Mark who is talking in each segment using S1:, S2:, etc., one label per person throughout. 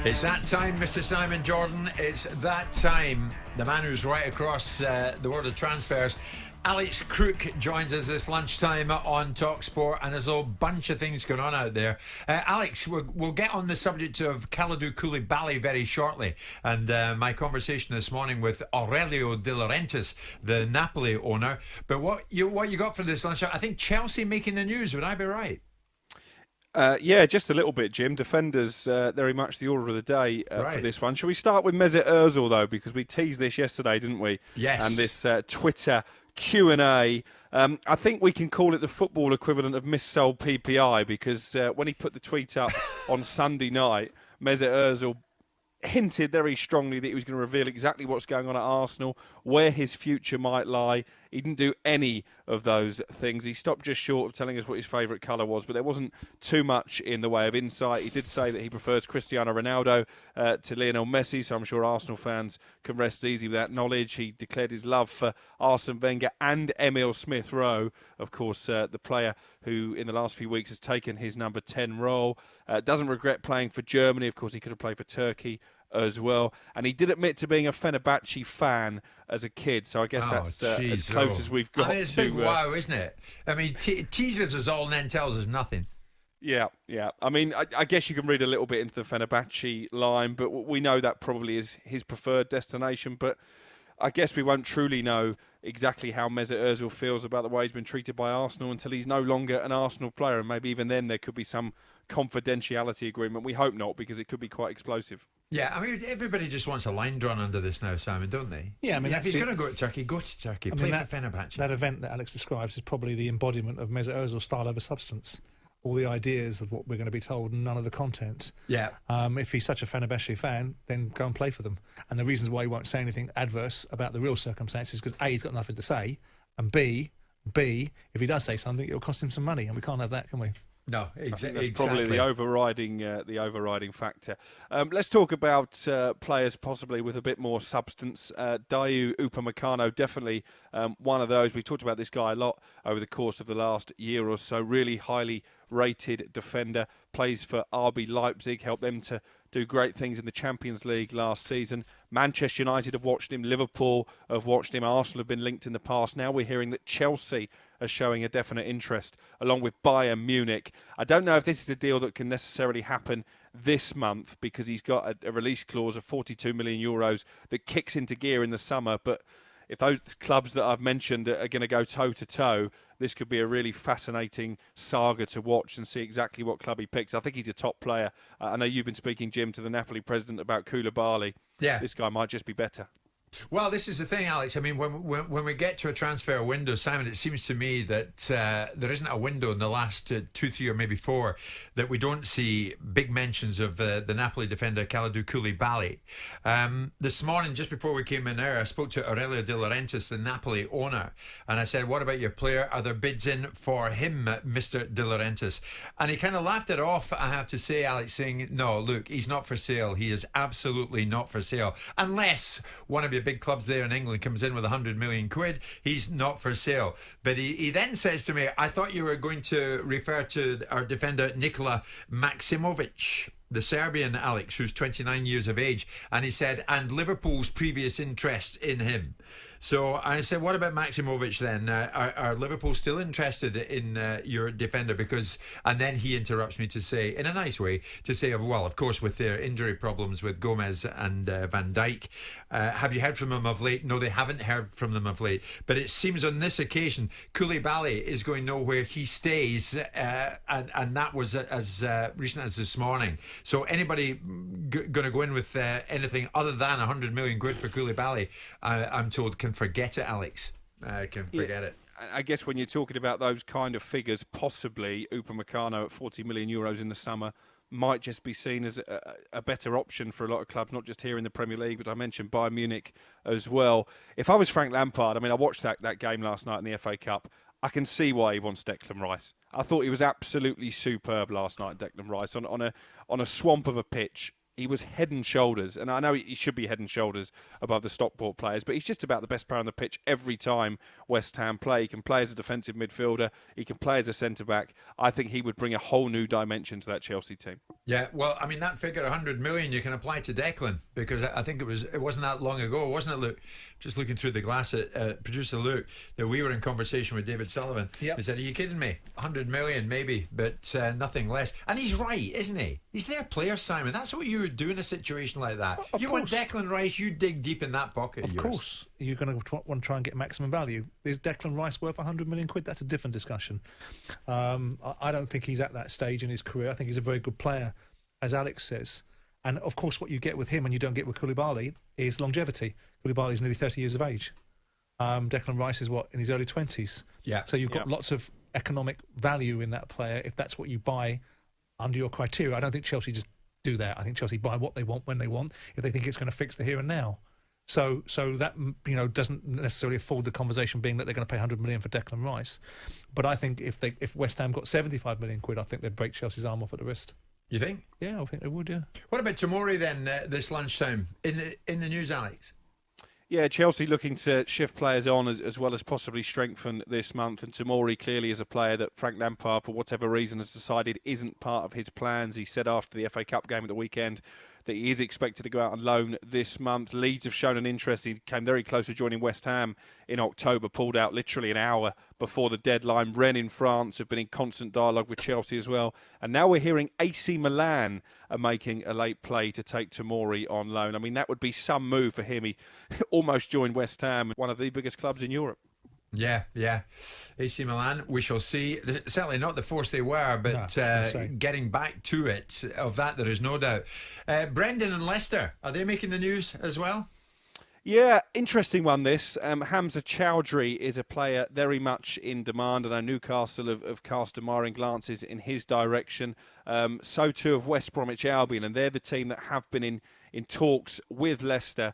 S1: It's that time, Mr. Simon Jordan. It's that time. The man who's right across the world of transfers. Alex Crook joins us this lunchtime on talkSPORT, and there's a bunch of things going on out there. Alex, we'll get on the subject of Kalidou Koulibaly very shortly, and my conversation this morning with Aurelio De Laurentiis, the Napoli owner. But what you got for this lunch? I think Chelsea making the news. Would I be right?
S2: Yeah, just a little bit, Jim. Defenders, very much the order of the day for this one. Shall we start with Mesut Ozil, though, because we teased this yesterday, didn't we?
S1: Yes.
S2: And this Twitter Q&A. I think we can call it the football equivalent of missold PPI, because when he put the tweet up on Sunday night, Mesut Ozil hinted very strongly that he was going to reveal exactly what's going on at Arsenal, where his future might lie. He didn't do any of those things. He stopped just short of telling us what his favourite colour was, but there wasn't too much in the way of insight. He did say that he prefers Cristiano Ronaldo to Lionel Messi, so I'm sure Arsenal fans can rest easy with that knowledge. He declared his love for Arsene Wenger and Emile Smith-Rowe, of course, the player who in the last few weeks has taken his number 10 role. Doesn't regret playing for Germany. Of course, he could have played for Turkey as well. And he did admit to being a Fenerbahce fan as a kid, so I guess that's as close as we've got.
S1: I mean, it's a big wow, isn't it? I mean, teases us all and then tells us nothing.
S2: Yeah. I mean, I guess you can read a little bit into the Fenerbahce line, but we know that probably is his preferred destination. But I guess we won't truly know exactly how Mesut Ozil feels about the way he's been treated by Arsenal until he's no longer an Arsenal player, and maybe even then there could be some confidentiality agreement. We hope not, because it could be quite explosive.
S1: Yeah, I mean, everybody just wants a line drawn under this now, Simon, don't they?
S3: Yeah, I mean,
S1: if he's going to go to Turkey, go to Turkey. Play for Fenerbahce.
S3: That event that Alex describes is probably the embodiment of Mesut Ozil's style over substance. All the ideas of what we're going to be told, none of the content.
S1: Yeah.
S3: If he's such a Fenerbahce fan, then go and play for them. And the reasons why he won't say anything adverse about the real circumstances is because A, he's got nothing to say, and B, if he does say something, it'll cost him some money, and we can't have that, can we?
S1: No, exactly.
S2: That's probably the overriding factor. Let's talk about players possibly with a bit more substance. Dayu Upamecano, definitely one of those. We've talked about this guy a lot over the course of the last year or so. Really highly rated defender, plays for RB Leipzig, helped them to do great things in the Champions League last season. Manchester United have watched him, Liverpool have watched him, Arsenal have been linked in the past. Now we're hearing that Chelsea are showing a definite interest, along with Bayern Munich. I don't know if this is a deal that can necessarily happen this month, because he's got a release clause of €42 million that kicks into gear in the summer, but if those clubs that I've mentioned are going to go toe-to-toe, this could be a really fascinating saga to watch and see exactly what club he picks. I think he's a top player. I know you've been speaking, Jim, to the Napoli president about Koulibaly.
S1: Yeah.
S2: This guy might just be better.
S1: Well, this is the thing, Alex. I mean, when we get to a transfer window, Simon, it seems to me that there isn't a window in the last 2, 3 or maybe 4 that we don't see big mentions of the Napoli defender Kalidou Koulibaly. This morning, just before we came in here, I spoke to Aurelio De Laurentiis, the Napoli owner, and I said, what about your player? Are there bids in for him, Mr. De Laurentiis? And he kind of laughed it off, I have to say, Alex, saying, no, look, he's not for sale. He is absolutely not for sale. Unless one of your big clubs there in England comes in with 100 million quid, he's not for sale. But he then says to me, I thought you were going to refer to our defender Nikola Maximovic, the Serbian, Alex, who's 29 years of age. And he said, and Liverpool's previous interest in him. So I said, what about Maximovic then? Are Liverpool still interested in your defender? Because, and then he interrupts me to say, in a nice way, to say, well, of course, with their injury problems with Gomez and Van Dijk, have you heard from them of late? No, they haven't heard from them of late. But it seems on this occasion, Koulibaly is going nowhere. He stays, and that was as recent as this morning. So anybody going to go in with anything other than 100 million quid for Koulibaly, I'm told, can forget it, Alex. Can forget it.
S2: I guess when you're talking about those kind of figures, possibly Upamecano at €40 million in the summer might just be seen as a better option for a lot of clubs, not just here in the Premier League, but I mentioned Bayern Munich as well. If I was Frank Lampard, I mean, I watched that game last night in the FA Cup. I can see why he wants Declan Rice. I thought he was absolutely superb last night, Declan Rice, on a swamp of a pitch. he was head and shoulders, and I know he should be head and shoulders above the Stockport players, but he's just about the best player on the pitch every time West Ham play. He can play as a defensive midfielder, he can play as a centre-back. I think he would bring a whole new dimension to that Chelsea team.
S1: Yeah, well, I mean, that figure, 100 million, you can apply to Declan, because I think it wasn't that long ago, wasn't it, Luke? Just looking through the glass at producer Luke, that we were in conversation with David Sullivan.
S3: Yep.
S1: He said, are you kidding me? 100 million maybe, but nothing less. And he's right, isn't he? He's their player, Simon. That's what you would do in a situation like that.
S3: Of
S1: you
S3: course.
S1: want Declan Rice, you dig deep in that pocket.
S3: Of course, you're going to want to try and get maximum value. Is Declan Rice worth 100 million quid? That's a different discussion. I don't think he's at that stage in his career. I think he's a very good player, as Alex says. And of course, what you get with him and you don't get with Koulibaly is longevity. Koulibaly is nearly 30 years of age. Declan Rice is in his early 20s.
S1: Yeah.
S3: So you've got lots of economic value in that player if that's what you buy under your criteria. I don't think Chelsea just do that. I think Chelsea buy what they want when they want, if they think it's going to fix the here and now. So that doesn't necessarily afford the conversation being that they're going to pay 100 million for Declan Rice. But I think if West Ham got 75 million quid, I think they'd break Chelsea's arm off at the wrist.
S1: You think?
S3: Yeah, I think they would. Yeah.
S1: What about Tomori then? This lunchtime in the news, Alex?
S2: Yeah, Chelsea looking to shift players on as well as possibly strengthen this month. And Tomori clearly is a player that Frank Lampard, for whatever reason, has decided isn't part of his plans. He said after the FA Cup game at the weekend that he is expected to go out on loan this month. Leeds have shown an interest. He came very close to joining West Ham in October, pulled out literally an hour before the deadline. Rennes in France have been in constant dialogue with Chelsea as well. And now we're hearing AC Milan are making a late play to take Tomori on loan. I mean, that would be some move for him. He almost joined West Ham, one of the biggest clubs in Europe.
S1: Yeah. AC Milan, we shall see. Certainly not the force they were, but getting back to it, of that there is no doubt. Brendan and Leicester, are they making the news as well?
S2: Yeah, interesting one this. Hamza Chowdhury is a player very much in demand, and I know Newcastle have cast admiring glances in his direction. So too have West Bromwich Albion, and they're the team that have been in talks with Leicester.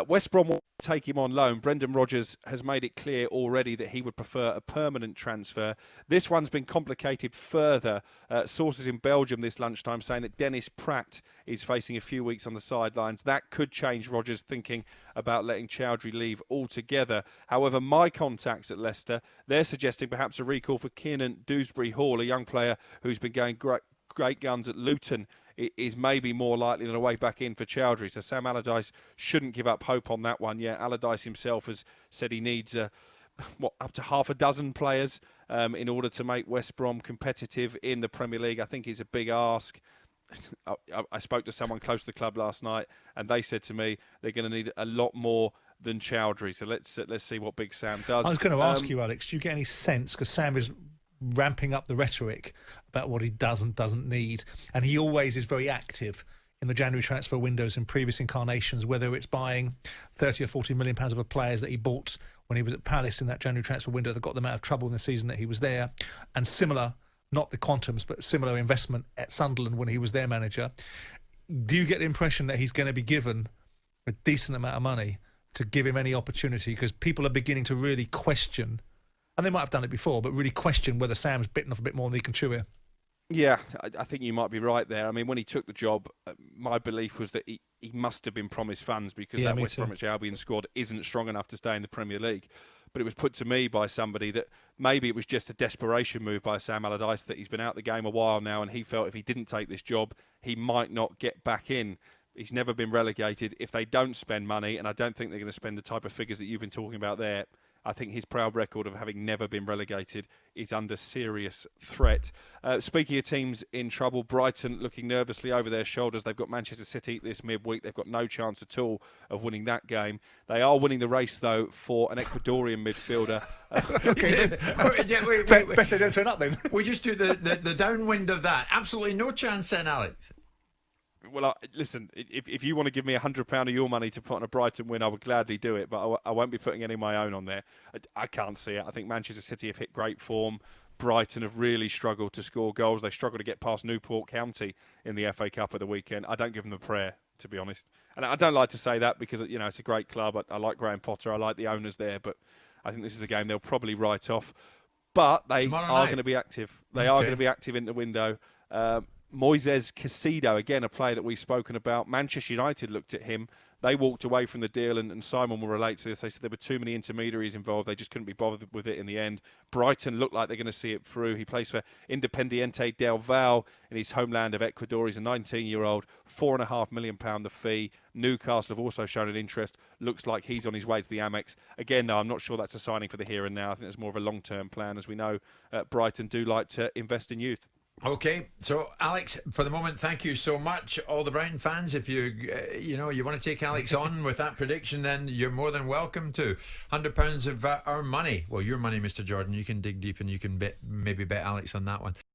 S2: West Brom will take him on loan. Brendan Rodgers has made it clear already that he would prefer a permanent transfer. This one's been complicated further. Sources in Belgium this lunchtime saying that Dennis Pratt is facing a few weeks on the sidelines. That could change Rodgers' thinking about letting Chowdhury leave altogether. However, my contacts at Leicester, they're suggesting perhaps a recall for Kiernan Dewsbury-Hall, a young player who's been going great guns at Luton, is maybe more likely than a way back in for Chowdhury. So Sam Allardyce shouldn't give up hope on that one yet. Allardyce himself has said he needs up to half a dozen players in order to make West Brom competitive in the Premier League. I think is a big ask. I spoke to someone close to the club last night, and they said to me they're going to need a lot more than Chowdhury. So let's see what Big Sam does.
S3: I was going to ask you, Alex, do you get any sense, because Sam is ramping up the rhetoric about what he does and doesn't need, and he always is very active in the January transfer windows in previous incarnations, whether it's buying 30 or 40 million pounds of players that he bought when he was at Palace in that January transfer window that got them out of trouble in the season that he was there, and similar, not the quantums, but similar investment at Sunderland when he was their manager. Do you get the impression that he's going to be given a decent amount of money to give him any opportunity? Because people are beginning to really question, and they might have done it before, but really question whether Sam's bitten off a bit more than he can chew here.
S2: Yeah, I think you might be right there. I mean, when he took the job, my belief was that he must have been promised funds because that West Bromwich Albion squad isn't strong enough to stay in the Premier League. But it was put to me by somebody that maybe it was just a desperation move by Sam Allardyce, that he's been out the game a while now and he felt if he didn't take this job, he might not get back in. He's never been relegated. If they don't spend money, and I don't think they're going to spend the type of figures that you've been talking about there, I think his proud record of having never been relegated is under serious threat. Speaking of teams in trouble, Brighton looking nervously over their shoulders. They've got Manchester City this midweek. They've got no chance at all of winning that game. They are winning the race, though, for an Ecuadorian midfielder.
S1: Wait.
S3: Best they don't turn up then.
S1: We just do the downwind of that. Absolutely no chance then, Alex.
S2: Well, listen, if you want to give me £100 of your money to put on a Brighton win, I would gladly do it, but I won't be putting any of my own on there. I can't see it. I think Manchester City have hit great form. Brighton have really struggled to score goals. They struggled to get past Newport County in the FA Cup at the weekend. I don't give them a prayer, to be honest. And I don't like to say that because, you know, it's a great club. I like Graham Potter. I like the owners there, but I think this is a game they'll probably write off. But they are going to be active. They are going to be active in the window. Moises Caicedo, again, a player that we've spoken about. Manchester United looked at him. They walked away from the deal, and Simon will relate to this. They said there were too many intermediaries involved. They just couldn't be bothered with it in the end. Brighton looked like they're going to see it through. He plays for Independiente del Valle in his homeland of Ecuador. He's a 19-year-old, £4.5 million the fee. Newcastle have also shown an interest. Looks like he's on his way to the Amex. Again, no, I'm not sure that's a signing for the here and now. I think it's more of a long-term plan. As we know, Brighton do like to invest in youth.
S1: Okay, so Alex, for the moment, thank you so much. All the Brighton fans, if you you want to take Alex on with that prediction, then you're more than welcome to. £100 of our money. Well, your money, Mr. Jordan. You can dig deep and you can maybe bet Alex on that one.